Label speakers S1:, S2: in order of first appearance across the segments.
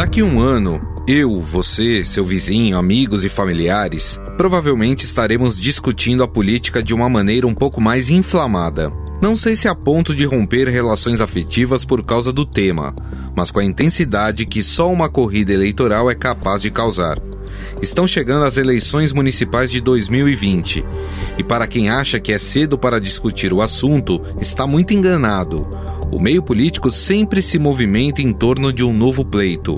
S1: Daqui a um ano, eu, você, seu vizinho, amigos e familiares, provavelmente estaremos discutindo a política de uma maneira um pouco mais inflamada. Não sei se a ponto de romper relações afetivas por causa do tema, mas com a intensidade que só uma corrida eleitoral é capaz de causar. Estão chegando as eleições municipais de 2020, e para quem acha que é cedo para discutir o assunto, está muito enganado. O meio político sempre se movimenta em torno de um novo pleito,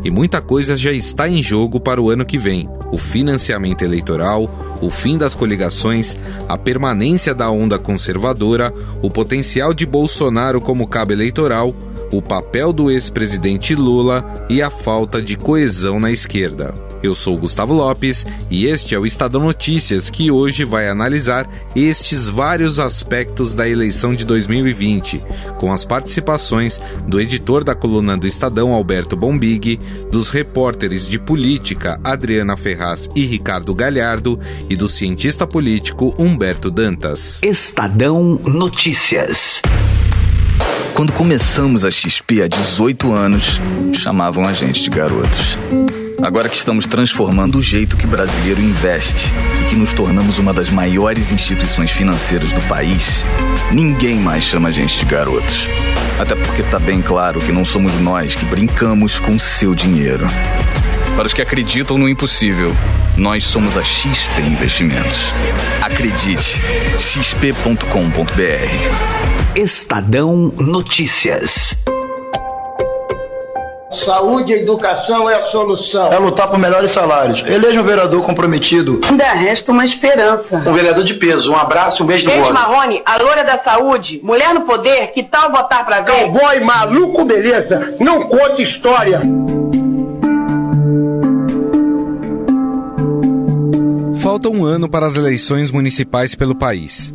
S1: e muita coisa já está em jogo para o ano que vem. O financiamento eleitoral, o fim das coligações, a permanência da onda conservadora, o potencial de Bolsonaro como cabo eleitoral, o papel do ex-presidente Lula e a falta de coesão na esquerda. Eu sou Gustavo Lopes e este é o Estadão Notícias, que hoje vai analisar estes vários aspectos da eleição de 2020, com as participações do editor da coluna do Estadão, Alberto Bombig, dos repórteres de política, Adriana Ferraz e Ricardo Galhardo, e do cientista político Humberto Dantas.
S2: Estadão Notícias.
S3: Quando começamos a XP há 18 anos, chamavam a gente de garotos. Agora que estamos transformando o jeito que o brasileiro investe e que nos tornamos uma das maiores instituições financeiras do país, ninguém mais chama a gente de garotos. Até porque tá bem claro que não somos nós que brincamos com o seu dinheiro. Para os que acreditam no impossível, nós somos a XP Investimentos. Acredite, xp.com.br.
S2: Estadão Notícias.
S4: Saúde e educação é a solução.
S5: É lutar por melhores salários. Eleja um vereador comprometido.
S6: Ainda resta uma esperança.
S5: Um vereador de peso. Um abraço e um beijo no
S6: Kate Marrone, a loura da saúde, mulher no poder, que tal votar pra ver?
S4: Cowboy maluco, beleza? Não conta história.
S1: Falta um ano para as eleições municipais pelo país.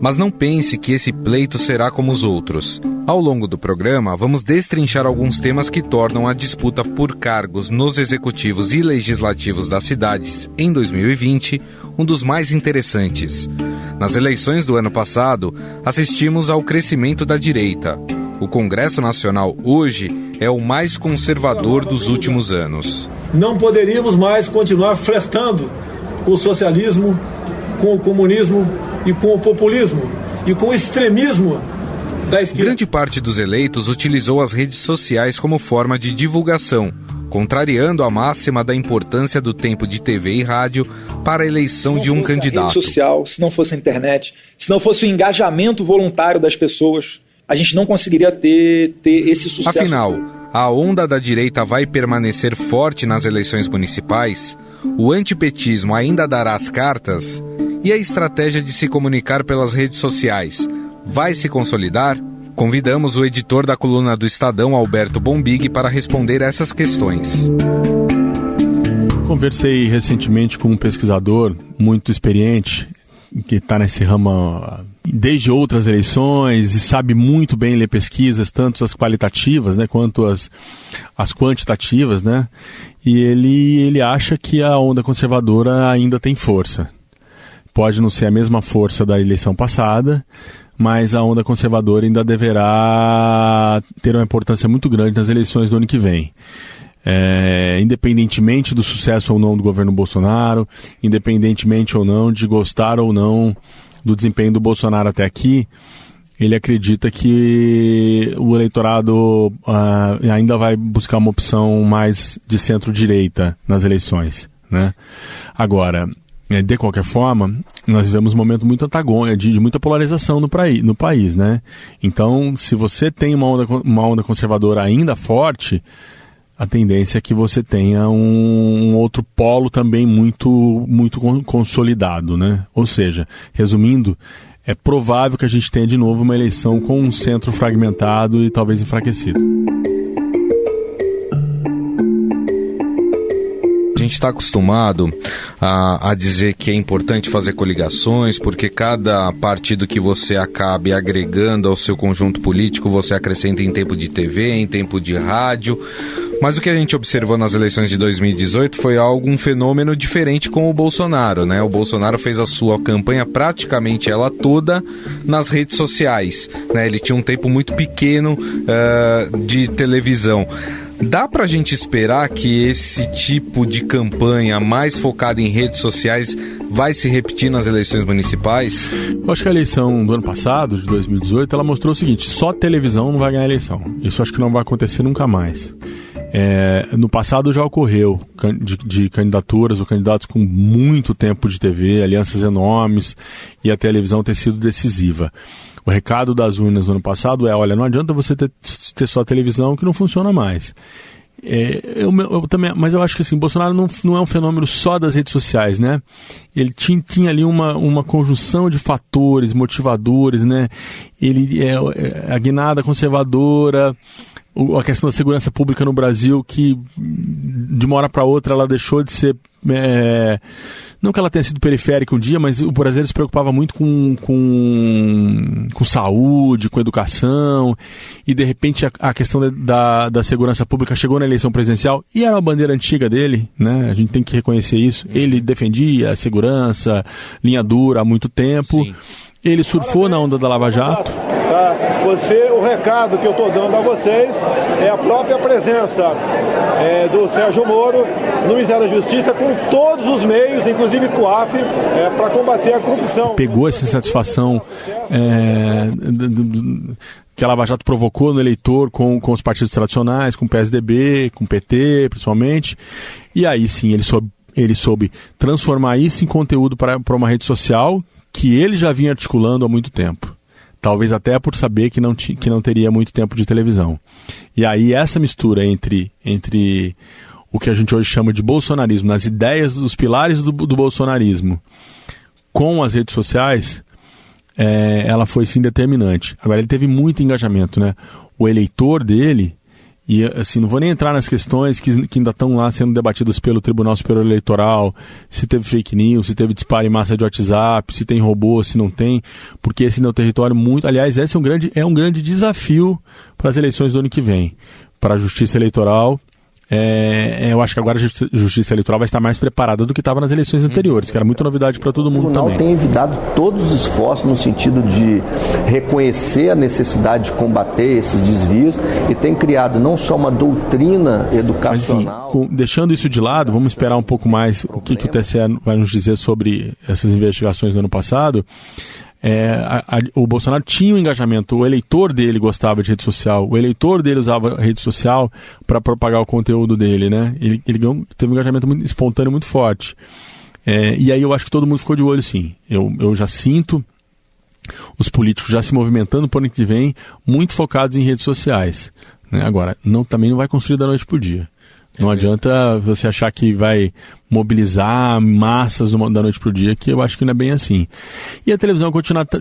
S1: Mas não pense que esse pleito será como os outros. Ao longo do programa, vamos destrinchar alguns temas que tornam a disputa por cargos nos executivos e legislativos das cidades em 2020 um dos mais interessantes. Nas eleições do ano passado, assistimos ao crescimento da direita. O Congresso Nacional hoje é o mais conservador dos últimos anos.
S7: Não poderíamos mais continuar flertando com o socialismo, com o comunismo e com o populismo e com o extremismo da esquerda.
S1: Grande parte dos eleitos utilizou as redes sociais como forma de divulgação, contrariando a máxima da importância do tempo de TV e rádio para a eleição de um candidato.
S8: Se não fosse a rede social, se não fosse a internet, se não fosse o engajamento voluntário das pessoas, a gente não conseguiria ter esse sucesso.
S1: Afinal, a onda da direita vai permanecer forte nas eleições municipais? O antipetismo ainda dará as cartas? E a estratégia de se comunicar pelas redes sociais vai se consolidar? Convidamos o editor da coluna do Estadão, Alberto Bombig, para responder essas questões.
S9: Conversei recentemente com um pesquisador muito experiente, que está nesse ramo desde outras eleições e sabe muito bem ler pesquisas, tanto as qualitativas, né, quanto as quantitativas, né? E ele acha que a onda conservadora ainda tem força. Pode não ser a mesma força da eleição passada, mas a onda conservadora ainda deverá ter uma importância muito grande nas eleições do ano que vem. Independentemente do sucesso ou não do governo Bolsonaro, independentemente ou não de gostar ou não do desempenho do Bolsonaro até aqui, ele acredita que o eleitorado ainda vai buscar uma opção mais de centro-direita nas eleições, né? Agora, de qualquer forma, nós vivemos um momento muito antagônico, de muita polarização no país, né? Então, se você tem uma onda conservadora ainda forte, a tendência é que você tenha um outro polo também muito, muito consolidado, né? Ou seja, resumindo, é provável que a gente tenha de novo uma eleição com um centro fragmentado e talvez enfraquecido.
S1: A gente está acostumado a dizer que é importante fazer coligações, porque cada partido que você acabe agregando ao seu conjunto político, você acrescenta em tempo de TV, em tempo de rádio. Mas o que a gente observou nas eleições de 2018 foi um fenômeno diferente com o Bolsonaro, né? O Bolsonaro fez a sua campanha praticamente ela toda nas redes sociais, né? Ele tinha um tempo muito pequeno de televisão. Dá pra gente esperar que esse tipo de campanha mais focada em redes sociais vai se repetir nas eleições municipais?
S9: Eu acho que a eleição do ano passado, de 2018, ela mostrou o seguinte: só televisão não vai ganhar a eleição. Isso acho que não vai acontecer nunca mais. No passado já ocorreu de candidaturas ou candidatos com muito tempo de TV, alianças enormes, e a televisão ter sido decisiva. O recado das urnas no ano passado olha, não adianta você ter só a televisão que não funciona mais. Mas eu acho que assim, Bolsonaro não é um fenômeno só das redes sociais, né? Ele tinha ali uma conjunção de fatores motivadores, né? Ele a guinada conservadora, a questão da segurança pública no Brasil, que de uma hora para outra ela deixou de ser... não que ela tenha sido periférica um dia, mas o brasileiro se preocupava muito com saúde, com educação, e de repente a questão da segurança pública chegou na eleição presidencial e era uma bandeira antiga dele, né? A gente tem que reconhecer isso. Ele defendia a segurança, linha dura há muito tempo. Sim. Ele surfou na onda da Lava Jato.
S7: O recado que eu estou dando a vocês é a própria presença do Sérgio Moro no Ministério da Justiça com todos os meios, inclusive com o COAF, para combater a corrupção.
S9: Pegou essa insatisfação que a Lava Jato provocou no eleitor com os partidos tradicionais, com o PSDB, com o PT, principalmente, e aí sim ele soube transformar isso em conteúdo para uma rede social que ele já vinha articulando há muito tempo. Talvez até por saber que não teria muito tempo de televisão. E aí essa mistura entre o que a gente hoje chama de bolsonarismo, nas ideias dos pilares do bolsonarismo, com as redes sociais, ela foi sim determinante. Agora, ele teve muito engajamento, né? O eleitor dele, e assim, não vou nem entrar nas questões que ainda estão lá sendo debatidas pelo Tribunal Superior Eleitoral, se teve fake news, se teve disparo em massa de WhatsApp, se tem robô, se não tem, porque esse é um território muito... Aliás, esse é um grande desafio para as eleições do ano que vem, para a Justiça Eleitoral. Eu acho que agora a Justiça Eleitoral vai estar mais preparada do que estava nas eleições anteriores, que era muita novidade para todo mundo também.
S10: O Tribunal tem evitado todos os esforços no sentido de reconhecer a necessidade de combater esses desvios e tem criado não só uma doutrina educacional...
S9: Mas, enfim, deixando isso de lado, vamos esperar um pouco mais o que o TSE vai nos dizer sobre essas investigações do ano passado. O Bolsonaro tinha um engajamento, o eleitor dele gostava de rede social, o eleitor dele usava a rede social para propagar o conteúdo dele, né? Ele teve um engajamento muito espontâneo, muito forte. E aí eu acho que todo mundo ficou de olho, sim. Eu já sinto os políticos já se movimentando por ano que vem, muito focados em redes sociais, né? Agora, também não vai construir da noite pro dia. Não adianta você achar que vai mobilizar massas da noite para o dia, que eu acho que não é bem assim. E a televisão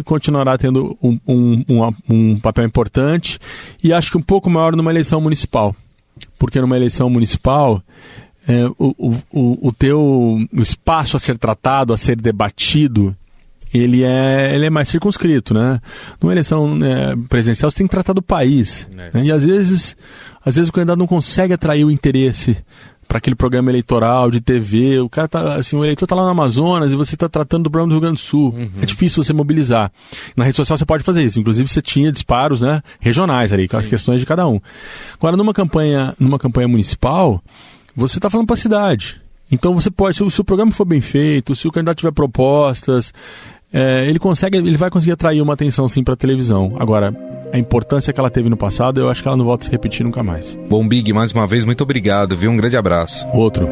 S9: continuará tendo um papel importante, e acho que um pouco maior numa eleição municipal. Porque numa eleição municipal, o espaço a ser tratado, a ser debatido, ele é mais circunscrito, né? Numa eleição presidencial, você tem que tratar do país. Né? E às vezes o candidato não consegue atrair o interesse para aquele programa eleitoral de TV. O cara o eleitor está lá no Amazonas e você está tratando do problema do Rio Grande do Sul. É difícil você mobilizar. Na rede social você pode fazer isso. Inclusive você tinha disparos, né, regionais ali, com as questões de cada um. Agora, numa campanha municipal, você está falando para a cidade. Então você pode, se o programa for bem feito, se o candidato tiver propostas, ele vai conseguir atrair uma atenção sim para a televisão. Agora, a importância que ela teve no passado, eu acho que ela não volta a se repetir nunca mais.
S1: Bom, Big, mais uma vez, muito obrigado, viu? Um grande abraço.
S9: Outro.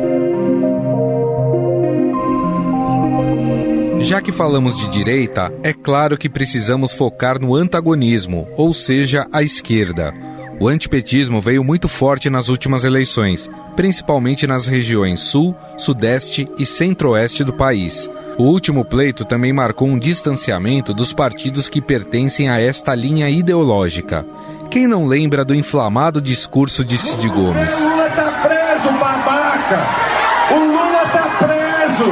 S1: Já que falamos de direita, é claro que precisamos focar no antagonismo, ou seja, a esquerda. O antipetismo veio muito forte nas últimas eleições, principalmente nas regiões sul, sudeste e centro-oeste do país. O último pleito também marcou um distanciamento dos partidos que pertencem a esta linha ideológica. Quem não lembra do inflamado discurso de Cid Gomes?
S4: O Lula tá preso, babaca! O Lula tá preso!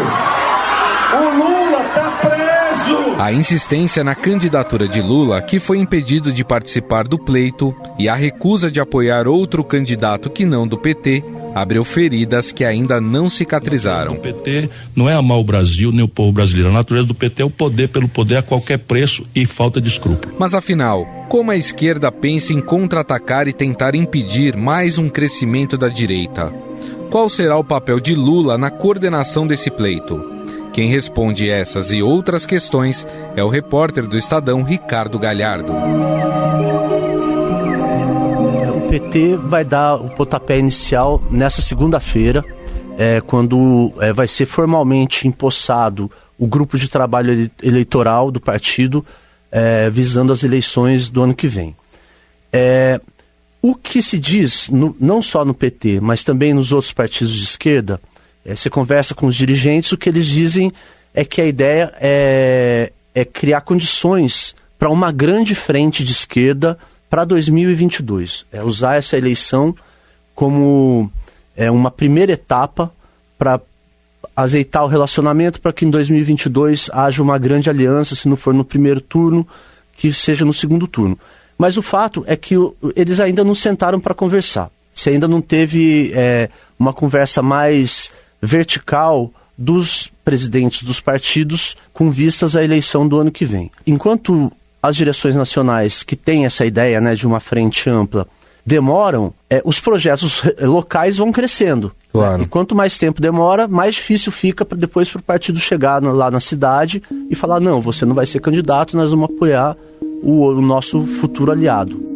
S4: O Lula tá preso!
S1: A insistência na candidatura de Lula, que foi impedido de participar do pleito, e a recusa de apoiar outro candidato que não do PT, abriu feridas que ainda não cicatrizaram.
S11: O PT não é amar o Brasil nem o povo brasileiro. A natureza do PT é o poder pelo poder a qualquer preço e falta de escrúpulo.
S1: Mas afinal, como a esquerda pensa em contra-atacar e tentar impedir mais um crescimento da direita? Qual será o papel de Lula na coordenação desse pleito? Quem responde essas e outras questões é o repórter do Estadão, Ricardo Galhardo.
S12: O PT vai dar o pontapé inicial nessa segunda-feira, quando vai ser formalmente empossado o grupo de trabalho eleitoral do partido, visando as eleições do ano que vem. O que se diz, não só no PT, mas também nos outros partidos de esquerda, você conversa com os dirigentes, o que eles dizem é que a ideia é criar condições para uma grande frente de esquerda para 2022. É usar essa eleição como uma primeira etapa para azeitar o relacionamento, para que em 2022 haja uma grande aliança, se não for no primeiro turno, que seja no segundo turno. Mas o fato é que eles ainda não sentaram para conversar. Se ainda não teve uma conversa mais vertical dos presidentes dos partidos com vistas à eleição do ano que vem. Enquanto as direções nacionais que têm essa ideia, né, de uma frente ampla demoram, os projetos locais vão crescendo.
S1: Claro.
S12: E quanto mais tempo demora, mais difícil fica depois para o partido chegar lá na cidade e falar, não, você não vai ser candidato, nós vamos apoiar o nosso futuro aliado.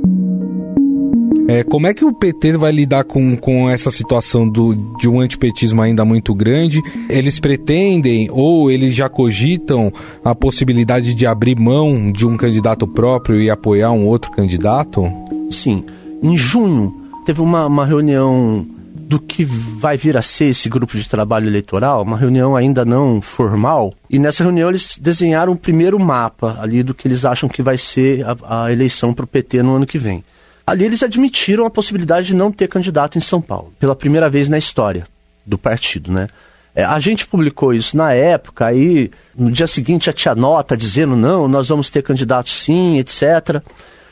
S1: Como é que o PT vai lidar com essa situação de um antipetismo ainda muito grande? Eles pretendem ou eles já cogitam a possibilidade de abrir mão de um candidato próprio e apoiar um outro candidato?
S12: Sim. Em junho, teve uma reunião do que vai vir a ser esse grupo de trabalho eleitoral, uma reunião ainda não formal, e nessa reunião eles desenharam o primeiro mapa ali do que eles acham que vai ser a eleição para o PT no ano que vem. Ali eles admitiram a possibilidade de não ter candidato em São Paulo, pela primeira vez na história do partido, né? A gente publicou isso na época, aí no dia seguinte já tinha nota dizendo não, nós vamos ter candidato sim, etc.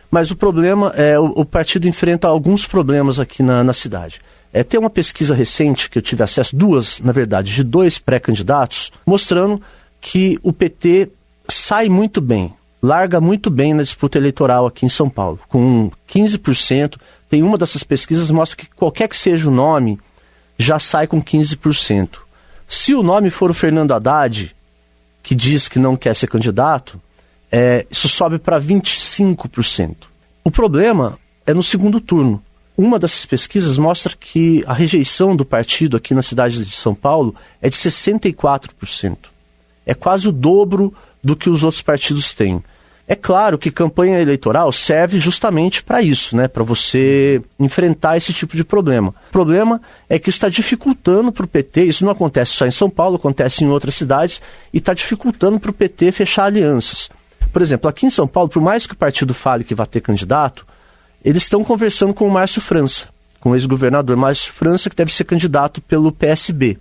S12: Mas o problema o partido enfrenta alguns problemas aqui na cidade. Tem uma pesquisa recente que eu tive acesso, duas, na verdade, de 2 pré-candidatos, mostrando que o PT sai muito bem, larga muito bem na disputa eleitoral aqui em São Paulo, com 15%. Tem uma dessas pesquisas que mostra que qualquer que seja o nome, já sai com 15%. Se o nome for o Fernando Haddad, que diz que não quer ser candidato, isso sobe para 25%. O problema é no segundo turno. Uma dessas pesquisas mostra que a rejeição do partido aqui na cidade de São Paulo é de 64%. É quase o dobro do que os outros partidos têm. É claro que campanha eleitoral serve justamente para isso, né? Para você enfrentar esse tipo de problema. O problema é que isso está dificultando para o PT, isso não acontece só em São Paulo, acontece em outras cidades, e está dificultando para o PT fechar alianças. Por exemplo, aqui em São Paulo, por mais que o partido fale que vai ter candidato, eles estão conversando com o Márcio França, com o ex-governador Márcio França, que deve ser candidato pelo PSB.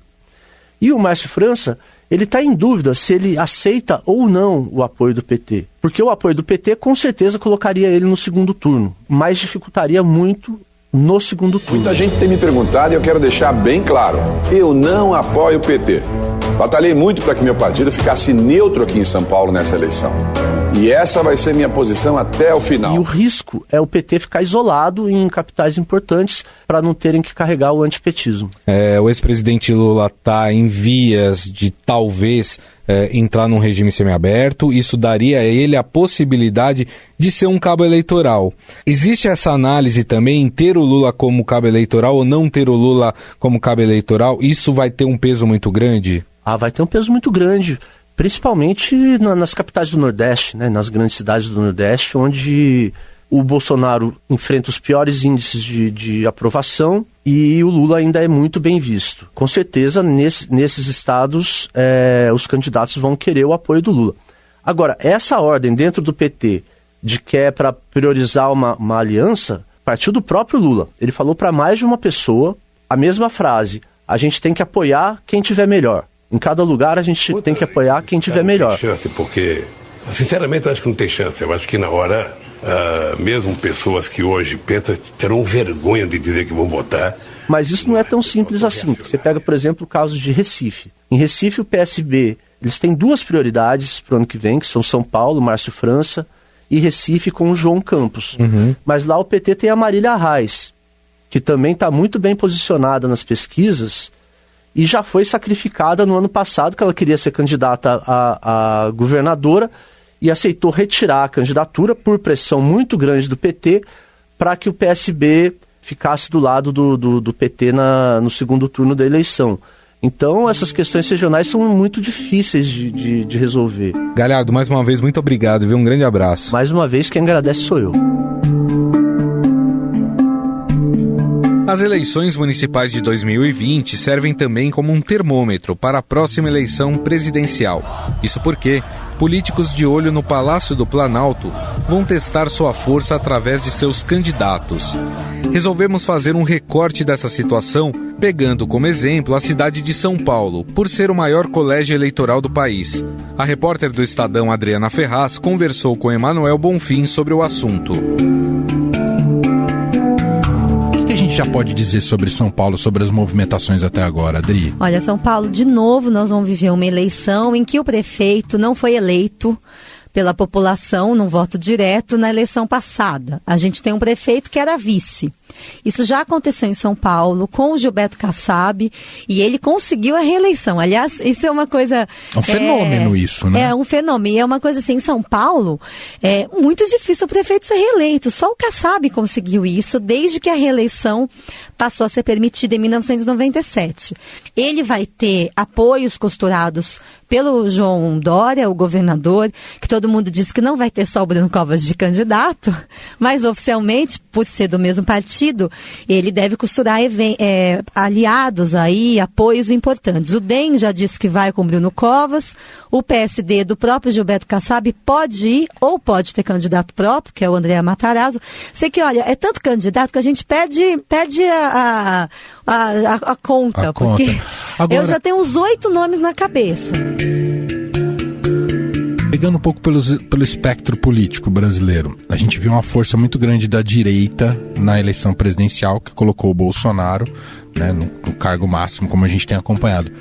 S12: E o Márcio França, ele está em dúvida se ele aceita ou não o apoio do PT. Porque o apoio do PT com certeza colocaria ele no segundo turno, mas dificultaria muito no segundo turno.
S13: Muita gente tem me perguntado e eu quero deixar bem claro, eu não apoio o PT. Batalhei muito para que meu partido ficasse neutro aqui em São Paulo nessa eleição. E essa vai ser minha posição até o final.
S12: E o risco é o PT ficar isolado em capitais importantes para não terem que carregar o antipetismo.
S1: O ex-presidente Lula está em vias de talvez entrar num regime semiaberto. Isso daria a ele a possibilidade de ser um cabo eleitoral. Existe essa análise também em ter o Lula como cabo eleitoral ou não ter o Lula como cabo eleitoral? Isso vai ter um peso muito grande?
S12: Vai ter um peso muito grande. Principalmente nas capitais do Nordeste, né, nas grandes cidades do Nordeste, onde o Bolsonaro enfrenta os piores índices de aprovação e o Lula ainda é muito bem visto. Com certeza, nesses estados, os candidatos vão querer o apoio do Lula. Agora, essa ordem dentro do PT de que é para priorizar uma aliança, partiu do próprio Lula. Ele falou para mais de uma pessoa a mesma frase: a gente tem que apoiar quem tiver melhor. Em cada lugar a gente tem que apoiar quem tiver melhor.
S14: Não tem chance, porque, sinceramente, eu acho que não tem chance. Eu acho que na hora mesmo pessoas que hoje pensam terão vergonha de dizer que vão votar.
S12: Mas isso não é tão simples assim. Você pega, por exemplo, o caso de Recife. Em Recife, o PSB, eles têm 2 prioridades para o ano que vem, que são São Paulo, Márcio França, e Recife com o João Campos. Mas lá o PT tem a Marília Reis, que também está muito bem posicionada nas pesquisas e já foi sacrificada no ano passado, que ela queria ser candidata a governadora e aceitou retirar a candidatura por pressão muito grande do PT para que o PSB ficasse do lado do PT no segundo turno da eleição. Então, essas questões regionais são muito difíceis de resolver.
S1: Galhardo, mais uma vez, muito obrigado, viu? Um grande abraço.
S12: Mais uma vez, quem agradece sou eu.
S1: As eleições municipais de 2020 servem também como um termômetro para a próxima eleição presidencial. Isso porque políticos de olho no Palácio do Planalto vão testar sua força através de seus candidatos. Resolvemos fazer um recorte dessa situação, pegando como exemplo a cidade de São Paulo, por ser o maior colégio eleitoral do país. A repórter do Estadão, Adriana Ferraz, conversou com Emanuel Bonfim sobre o assunto.
S15: O que a gente já pode dizer sobre São Paulo, sobre as movimentações até agora, Adri?
S16: Olha, São Paulo, de novo, nós vamos viver uma eleição em que o prefeito não foi eleito pela população no voto direto na eleição passada. A gente tem um prefeito que era vice. Isso já aconteceu em São Paulo com o Gilberto Kassab e ele conseguiu a reeleição. Aliás, isso é uma coisa...
S15: É um fenômeno isso, né?
S16: É um fenômeno. E é uma coisa assim, em São Paulo, é muito difícil o prefeito ser reeleito. Só o Kassab conseguiu isso desde que a reeleição passou a ser permitida em 1997. Ele vai ter apoios costurados pelo João Dória, o governador, que todo mundo diz que não vai ter só o Bruno Covas de candidato, mas oficialmente, por ser do mesmo partido, ele deve costurar aliados aí, apoios importantes. O DEM já disse que vai com o Bruno Covas, o PSD do próprio Gilberto Kassab pode ir ou pode ter candidato próprio, que é o André Matarazzo. Sei que, olha, é tanto candidato que a gente pede a conta, porque agora, eu já tenho uns 8 nomes na cabeça.
S15: Pegando um pouco pelo espectro político brasileiro, a gente viu uma força muito grande da direita na eleição presidencial, que colocou o Bolsonaro, né, no cargo máximo, como a gente tem acompanhado.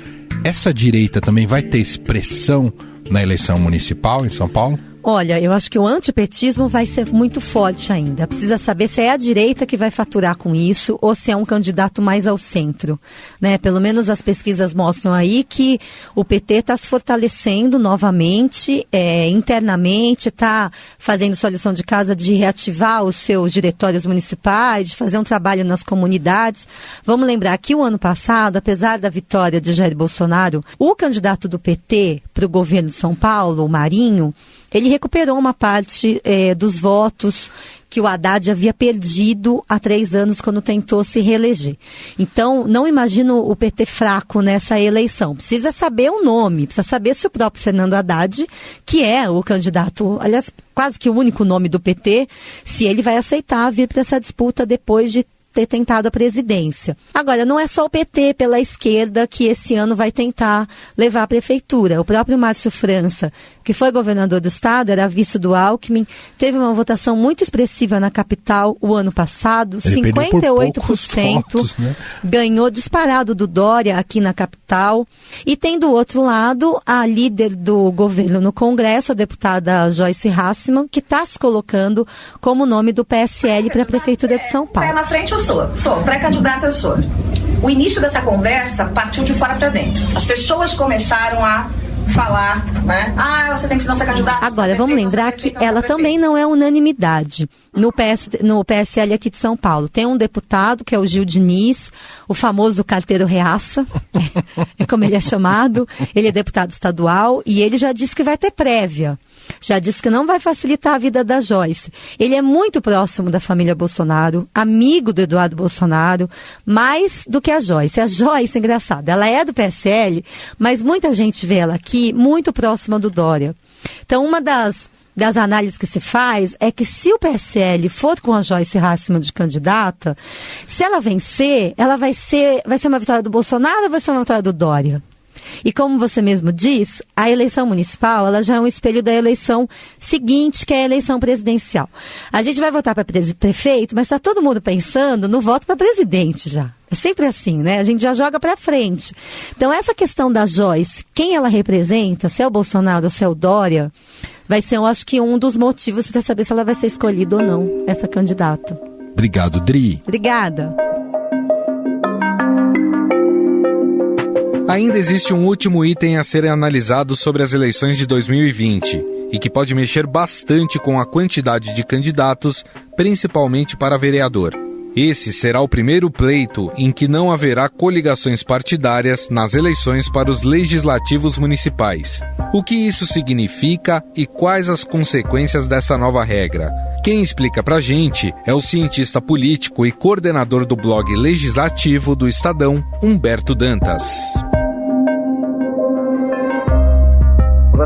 S15: Essa direita também vai ter expressão na eleição municipal em São Paulo?
S16: Olha, eu acho que o antipetismo vai ser muito forte ainda. Precisa saber se é a direita que vai faturar com isso ou se é um candidato mais ao centro, né? Pelo menos as pesquisas mostram aí que o PT está se fortalecendo novamente, internamente, está fazendo sua lição de casa de reativar os seus diretórios municipais, de fazer um trabalho nas comunidades. Vamos lembrar que o ano passado, apesar da vitória de Jair Bolsonaro, o candidato do PT para o governo de São Paulo, o Marinho, ele recuperou uma parte dos votos que o Haddad havia perdido há 3 anos quando tentou se reeleger. Então, não imagino o PT fraco nessa eleição. Precisa saber o nome, precisa saber se o próprio Fernando Haddad, que é o candidato, aliás, quase que o único nome do PT, se ele vai aceitar vir para essa disputa depois de ter tentado a presidência. Agora, não é só o PT pela esquerda que esse ano vai tentar levar a prefeitura. O próprio Márcio França, que foi governador do estado, era vice do Alckmin, teve uma votação muito expressiva na capital o ano passado, ele 58%, votos, né? Ganhou disparado do Dória aqui na capital. E tem do outro lado a líder do governo no Congresso, a deputada Joyce Hasselmann, que está se colocando como nome do PSL para a prefeitura de São Paulo.
S17: Pé na frente eu sou, pré-candidata eu sou. O início dessa conversa partiu de fora para dentro. As pessoas começaram a falar, né? Você tem que ser nossa candidata.
S16: Agora, vamos lembrar que ela também não é unanimidade no PSL aqui de São Paulo. Tem um deputado, que é o Gil Diniz, o famoso carteiro reaça, é como ele é chamado. Ele é deputado estadual e ele já disse que vai ter prévia. Já disse que não vai facilitar a vida da Joyce. Ele é muito próximo da família Bolsonaro, amigo do Eduardo Bolsonaro, mais do que a Joyce. A Joyce, engraçada, ela é do PSL, mas muita gente vê ela aqui muito próxima do Dória. Então, uma das análises que se faz é que se o PSL for com a Joyce Hasselmann de candidata, se ela vencer, ela vai ser uma vitória do Bolsonaro ou vai ser uma vitória do Dória? E como você mesmo diz, a eleição municipal ela já é um espelho da eleição seguinte, que é a eleição presidencial. A gente vai votar para prefeito, mas está todo mundo pensando no voto para presidente já. É sempre assim, né? A gente já joga para frente. Então, essa questão da Joyce, quem ela representa, se é o Bolsonaro ou se é o Dória, vai ser, eu acho que um dos motivos para saber se ela vai ser escolhida ou não, essa candidata.
S15: Obrigado, Dri.
S16: Obrigada.
S1: Ainda existe um último item a ser analisado sobre as eleições de 2020 e que pode mexer bastante com a quantidade de candidatos, principalmente para vereador. Esse será o primeiro pleito em que não haverá coligações partidárias nas eleições para os legislativos municipais. O que isso significa e quais as consequências dessa nova regra? Quem explica pra gente é o cientista político e coordenador do blog legislativo do Estadão, Humberto Dantas.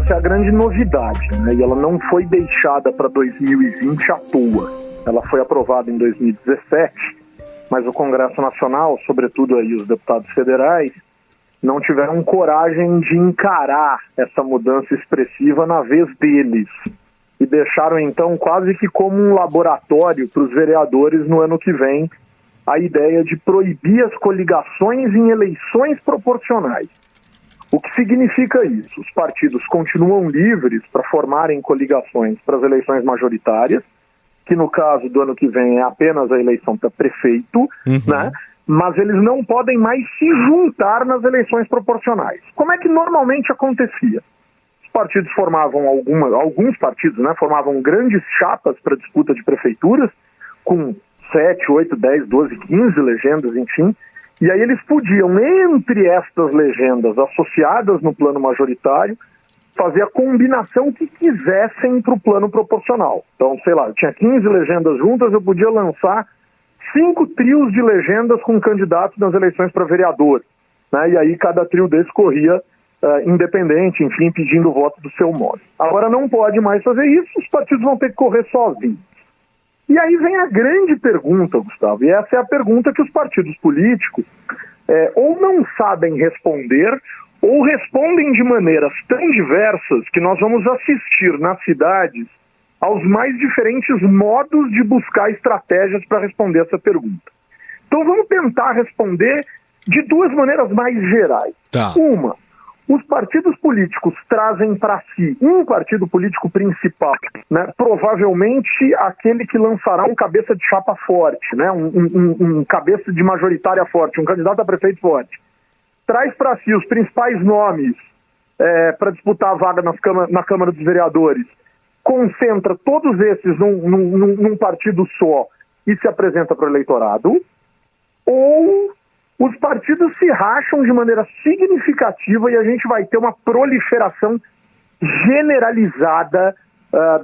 S18: Essa é a grande novidade, né? E ela não foi deixada para 2020 à toa. Ela foi aprovada em 2017, mas o Congresso Nacional, sobretudo aí os deputados federais, não tiveram coragem de encarar essa mudança expressiva na vez deles. E deixaram, então, quase que como um laboratório para os vereadores no ano que vem, a ideia de proibir as coligações em eleições proporcionais. O que significa isso? Os partidos continuam livres para formarem coligações para as eleições majoritárias, que no caso do ano que vem é apenas a eleição para prefeito, né? Mas eles não podem mais se juntar nas eleições proporcionais. Como é que normalmente acontecia? Os partidos formavam alguns partidos, né, formavam grandes chapas para disputa de prefeituras, com 7, 8, 10, 12, 15 legendas, enfim, e aí eles podiam, entre estas legendas associadas no plano majoritário, fazer a combinação que quisessem para o plano proporcional. Então, sei lá, eu tinha 15 legendas juntas, eu podia lançar 5 trios de legendas com candidatos nas eleições para vereador, né? E aí cada trio desse corria independente, enfim, pedindo o voto do seu modo. Agora não pode mais fazer isso, os partidos vão ter que correr sozinhos. E aí vem a grande pergunta, Gustavo, e essa é a pergunta que os partidos políticos ou não sabem responder, ou respondem de maneiras tão diversas que nós vamos assistir nas cidades aos mais diferentes modos de buscar estratégias para responder essa pergunta. Então vamos tentar responder de duas maneiras mais gerais.
S1: Tá.
S18: Uma, os partidos políticos trazem para si um partido político principal, né, provavelmente aquele que lançará um cabeça de chapa forte, né, um cabeça de majoritária forte, um candidato a prefeito forte. Traz para si os principais nomes para disputar a vaga na Câmara dos Vereadores, concentra todos esses num partido só e se apresenta para o eleitorado, ou os partidos se racham de maneira significativa e a gente vai ter uma proliferação generalizada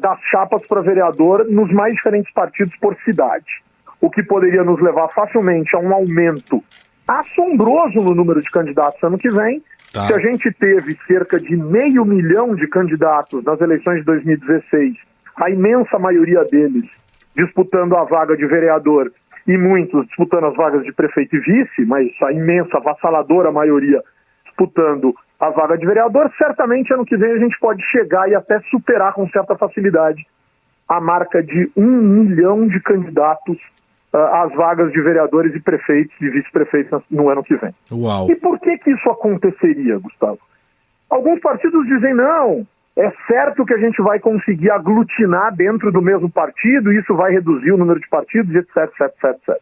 S18: das chapas para vereador nos mais diferentes partidos por cidade, o que poderia nos levar facilmente a um aumento assombroso no número de candidatos ano que vem. Se a gente teve cerca de 500 mil de candidatos nas eleições de 2016, a imensa maioria deles disputando a vaga de vereador e muitos disputando as vagas de prefeito e vice, mas a imensa, avassaladora maioria disputando a vaga de vereador, certamente ano que vem a gente pode chegar e até superar com certa facilidade a marca de 1 milhão de candidatos às vagas de vereadores e prefeitos e vice-prefeitos no ano que vem.
S1: Uau.
S18: E por que isso aconteceria, Gustavo? Alguns partidos dizem, não, é certo que a gente vai conseguir aglutinar dentro do mesmo partido e isso vai reduzir o número de partidos, etc, etc, etc.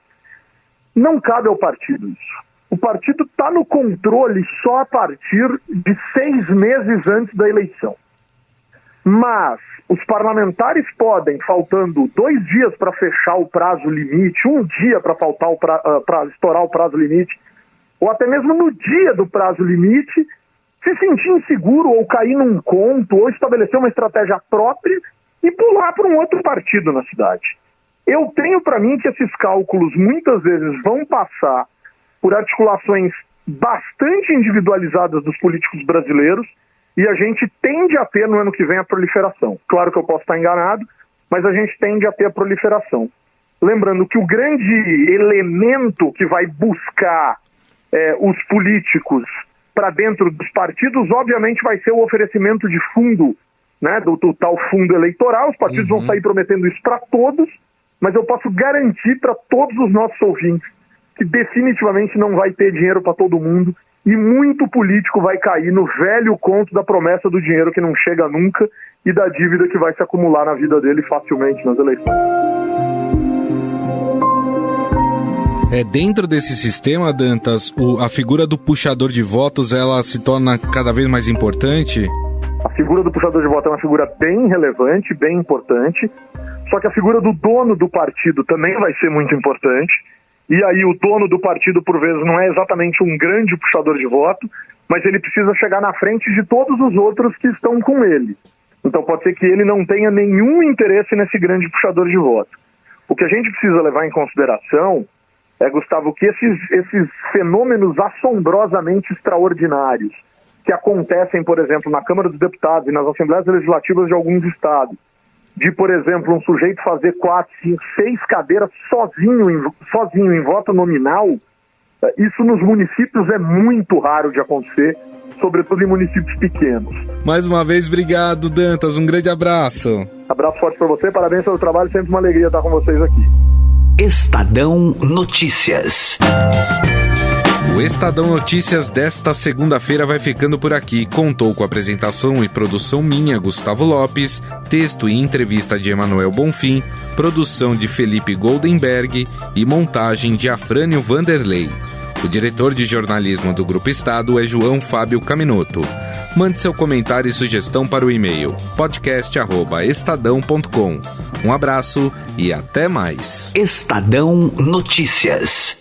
S18: Não cabe ao partido isso. O partido está no controle só a partir de 6 meses antes da eleição. Mas os parlamentares podem, faltando 2 dias para fechar o prazo limite, 1 dia para estourar o prazo limite, ou até mesmo no dia do prazo limite, se sentir inseguro ou cair num conto, ou estabelecer uma estratégia própria e pular para um outro partido na cidade. Eu tenho para mim que esses cálculos muitas vezes vão passar por articulações bastante individualizadas dos políticos brasileiros, e a gente tende a ter no ano que vem a proliferação. Claro que eu posso estar enganado, mas a gente tende a ter a proliferação. Lembrando que o grande elemento que vai buscar os políticos para dentro dos partidos, obviamente vai ser o oferecimento de fundo, né, do tal fundo eleitoral. Os partidos vão sair prometendo isso para todos, mas eu posso garantir para todos os nossos ouvintes que definitivamente não vai ter dinheiro para todo mundo e muito político vai cair no velho conto da promessa do dinheiro que não chega nunca e da dívida que vai se acumular na vida dele facilmente nas eleições.
S1: Dentro desse sistema, Dantas, a figura do puxador de votos, ela se torna cada vez mais importante?
S18: A figura do puxador de voto é uma figura bem relevante, bem importante, só que a figura do dono do partido também vai ser muito importante. E aí o dono do partido, por vezes, não é exatamente um grande puxador de voto, mas ele precisa chegar na frente de todos os outros que estão com ele. Então pode ser que ele não tenha nenhum interesse nesse grande puxador de voto. O que a gente precisa levar em consideração Gustavo, que esses fenômenos assombrosamente extraordinários que acontecem, por exemplo, na Câmara dos Deputados e nas Assembleias Legislativas de alguns estados, de, por exemplo, um sujeito fazer 4, 5, 6 cadeiras sozinho em voto nominal, isso nos municípios é muito raro de acontecer, sobretudo em municípios pequenos.
S1: Mais uma vez, obrigado, Dantas. Um grande abraço.
S18: Abraço forte para você, parabéns pelo trabalho, sempre uma alegria estar com vocês aqui.
S2: Estadão Notícias.
S1: O Estadão Notícias desta segunda-feira vai ficando por aqui. Contou com a apresentação e produção minha, Gustavo Lopes, texto e entrevista de Emanuel Bonfim, produção de Felipe Goldenberg e montagem de Afrânio Vanderlei. O diretor de jornalismo do Grupo Estado é João Fábio Caminoto. Mande seu comentário e sugestão para o e-mail podcast@estadão.com. Um abraço e até mais.
S2: Estadão Notícias.